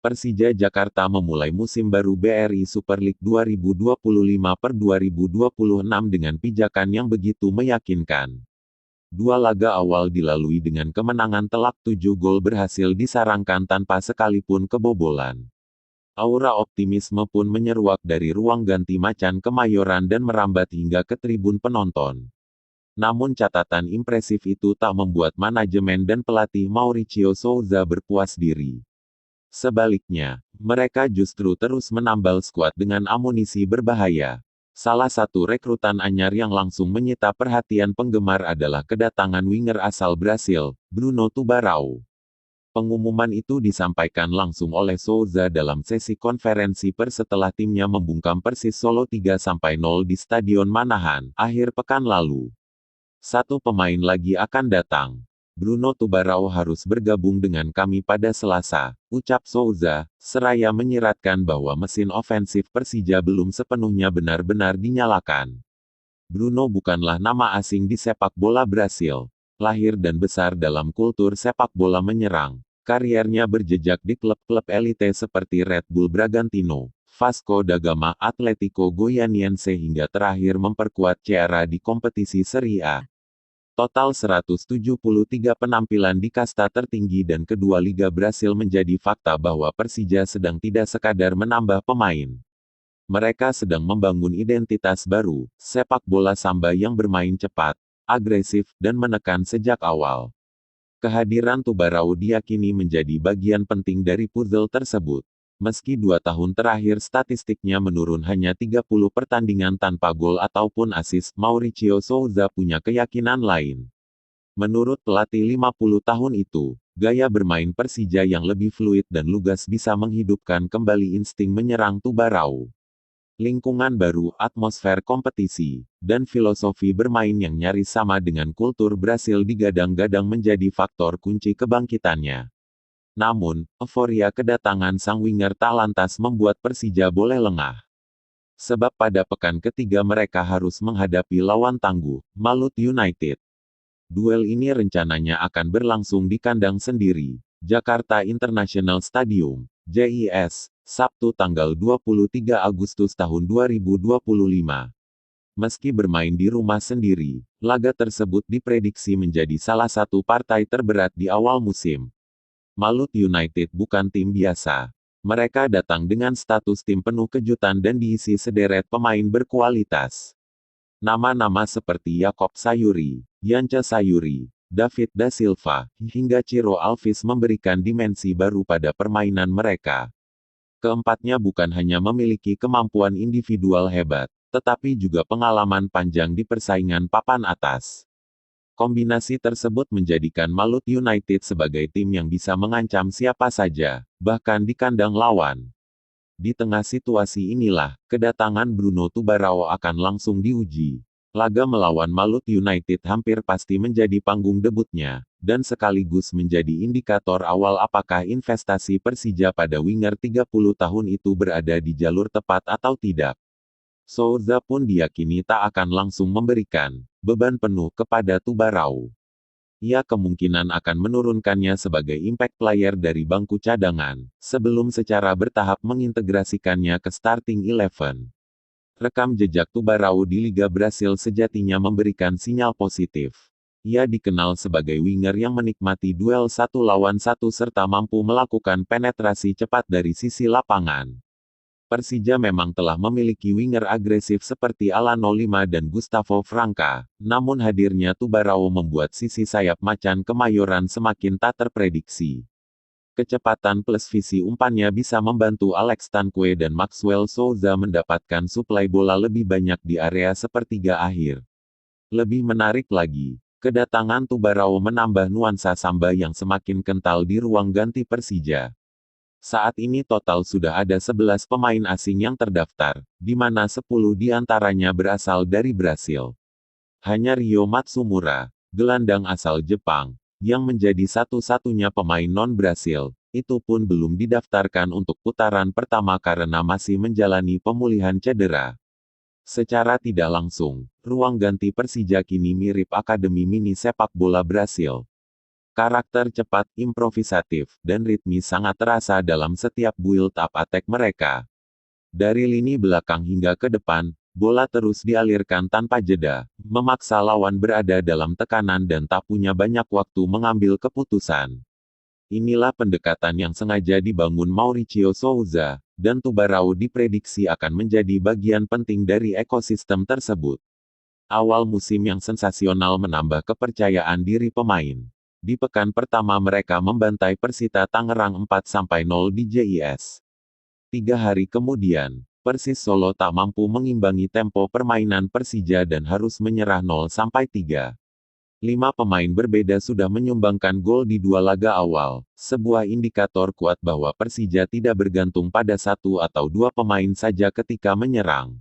Persija Jakarta memulai musim baru BRI Super League 2025-2026 dengan pijakan yang begitu meyakinkan. Dua laga awal dilalui dengan kemenangan telak 7 gol berhasil disarangkan tanpa sekalipun kebobolan. Aura optimisme pun menyeruak dari ruang ganti Macan Kemayoran dan merambat hingga ke tribun penonton. Namun catatan impresif itu tak membuat manajemen dan pelatih Mauricio Souza berpuas diri. Sebaliknya, mereka justru terus menambal skuad dengan amunisi berbahaya. Salah satu rekrutan anyar yang langsung menyita perhatian penggemar adalah kedatangan winger asal Brasil, Bruno Tubarão. Pengumuman itu disampaikan langsung oleh Souza dalam sesi konferensi pers setelah timnya membungkam Persis Solo 3-0 di Stadion Manahan, akhir pekan lalu. Satu pemain lagi akan datang. Bruno Tubarão harus bergabung dengan kami pada Selasa, ucap Souza, seraya menyiratkan bahwa mesin ofensif Persija belum sepenuhnya benar-benar dinyalakan. Bruno bukanlah nama asing di sepak bola Brasil. Lahir dan besar dalam kultur sepak bola menyerang, kariernya berjejak di klub-klub elite seperti Red Bull Bragantino, Vasco da Gama, Atlético Goianiense hingga terakhir memperkuat Ceará di kompetisi Serie A. Total 173 penampilan di kasta tertinggi dan kedua liga Brasil menjadi fakta bahwa Persija sedang tidak sekadar menambah pemain. Mereka sedang membangun identitas baru, sepak bola samba yang bermain cepat, agresif, dan menekan sejak awal. Kehadiran Tubarão diyakini menjadi bagian penting dari puzzle tersebut. Meski 2 tahun terakhir statistiknya menurun hanya 30 pertandingan tanpa gol ataupun assist, Mauricio Souza punya keyakinan lain. Menurut pelatih 50 tahun itu, gaya bermain Persija yang lebih fluid dan lugas bisa menghidupkan kembali insting menyerang Tubarão. Lingkungan baru, atmosfer kompetisi, dan filosofi bermain yang nyaris sama dengan kultur Brasil digadang-gadang menjadi faktor kunci kebangkitannya. Namun, euforia kedatangan sang winger tak lantas membuat Persija boleh lengah. Sebab pada pekan ketiga mereka harus menghadapi lawan tangguh, Malut United. Duel ini rencananya akan berlangsung di kandang sendiri, Jakarta International Stadium, JIS, Sabtu tanggal 23 Agustus tahun 2025. Meski bermain di rumah sendiri, laga tersebut diprediksi menjadi salah satu partai terberat di awal musim. Malut United bukan tim biasa. Mereka datang dengan status tim penuh kejutan dan diisi sederet pemain berkualitas. Nama-nama seperti Yakob Sayuri, Yance Sayuri, David da Silva, hingga Ciro Alves memberikan dimensi baru pada permainan mereka. Keempatnya bukan hanya memiliki kemampuan individual hebat, tetapi juga pengalaman panjang di persaingan papan atas. Kombinasi tersebut menjadikan Malut United sebagai tim yang bisa mengancam siapa saja, bahkan di kandang lawan. Di tengah situasi inilah, kedatangan Bruno Tubarão akan langsung diuji. Laga melawan Malut United hampir pasti menjadi panggung debutnya, dan sekaligus menjadi indikator awal apakah investasi Persija pada winger 30 tahun itu berada di jalur tepat atau tidak. Souza pun diyakini tak akan langsung memberikan beban penuh kepada Tubarão. Ia kemungkinan akan menurunkannya sebagai impact player dari bangku cadangan, sebelum secara bertahap mengintegrasikannya ke starting 11. Rekam jejak Tubarão di Liga Brasil sejatinya memberikan sinyal positif. Ia dikenal sebagai winger yang menikmati duel 1 lawan 1 serta mampu melakukan penetrasi cepat dari sisi lapangan. Persija memang telah memiliki winger agresif seperti Alano Lima dan Gustavo Franca, namun hadirnya Tubarão membuat sisi sayap Macan Kemayoran semakin tak terprediksi. Kecepatan plus visi umpannya bisa membantu Alex Tanque dan Maxwell Souza mendapatkan suplai bola lebih banyak di area sepertiga akhir. Lebih menarik lagi, kedatangan Tubarão menambah nuansa samba yang semakin kental di ruang ganti Persija. Saat ini total sudah ada 11 pemain asing yang terdaftar, di mana 10 diantaranya berasal dari Brasil. Hanya Ryo Matsumura, gelandang asal Jepang, yang menjadi satu-satunya pemain non-Brasil, itu pun belum didaftarkan untuk putaran pertama karena masih menjalani pemulihan cedera. Secara tidak langsung, ruang ganti Persija kini mirip akademi mini sepak bola Brasil. Karakter cepat, improvisatif, dan ritmis sangat terasa dalam setiap build-up attack mereka. Dari lini belakang hingga ke depan, bola terus dialirkan tanpa jeda, memaksa lawan berada dalam tekanan dan tak punya banyak waktu mengambil keputusan. Inilah pendekatan yang sengaja dibangun Mauricio Souza, dan Tubarão diprediksi akan menjadi bagian penting dari ekosistem tersebut. Awal musim yang sensasional menambah kepercayaan diri pemain. Di pekan pertama mereka membantai Persita Tangerang 4-0 di JIS. 3 hari kemudian, Persis Solo tak mampu mengimbangi tempo permainan Persija dan harus menyerah 0-3. 5 pemain berbeda sudah menyumbangkan gol di 2 laga awal, sebuah indikator kuat bahwa Persija tidak bergantung pada 1 atau 2 pemain saja ketika menyerang.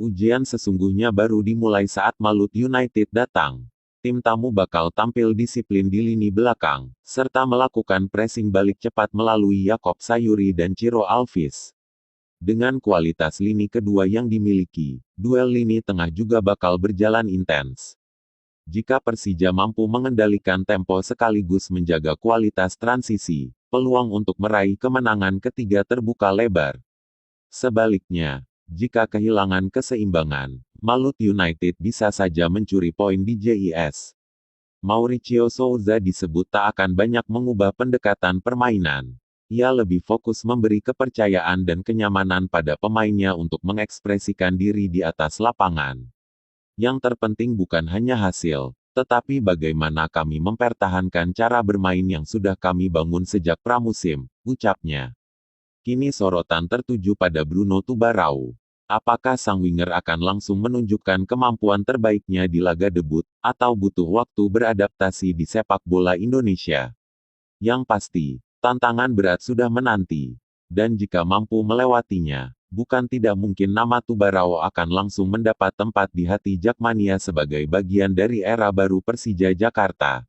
Ujian sesungguhnya baru dimulai saat Malut United datang. Tim tamu bakal tampil disiplin di lini belakang, serta melakukan pressing balik cepat melalui Yakob Sayuri dan Ciro Alves. Dengan kualitas lini kedua yang dimiliki, duel lini tengah juga bakal berjalan intens. Jika Persija mampu mengendalikan tempo sekaligus menjaga kualitas transisi, peluang untuk meraih kemenangan ketiga terbuka lebar. Sebaliknya, jika kehilangan keseimbangan, Malut United bisa saja mencuri poin di JIS. Mauricio Souza disebut tak akan banyak mengubah pendekatan permainan. Ia lebih fokus memberi kepercayaan dan kenyamanan pada pemainnya untuk mengekspresikan diri di atas lapangan. Yang terpenting bukan hanya hasil, tetapi bagaimana kami mempertahankan cara bermain yang sudah kami bangun sejak pramusim, ucapnya. Kini sorotan tertuju pada Bruno Tubarão. Apakah sang winger akan langsung menunjukkan kemampuan terbaiknya di laga debut, atau butuh waktu beradaptasi di sepak bola Indonesia? Yang pasti, tantangan berat sudah menanti. Dan jika mampu melewatinya, bukan tidak mungkin nama Tubarão akan langsung mendapat tempat di hati Jakmania sebagai bagian dari era baru Persija Jakarta.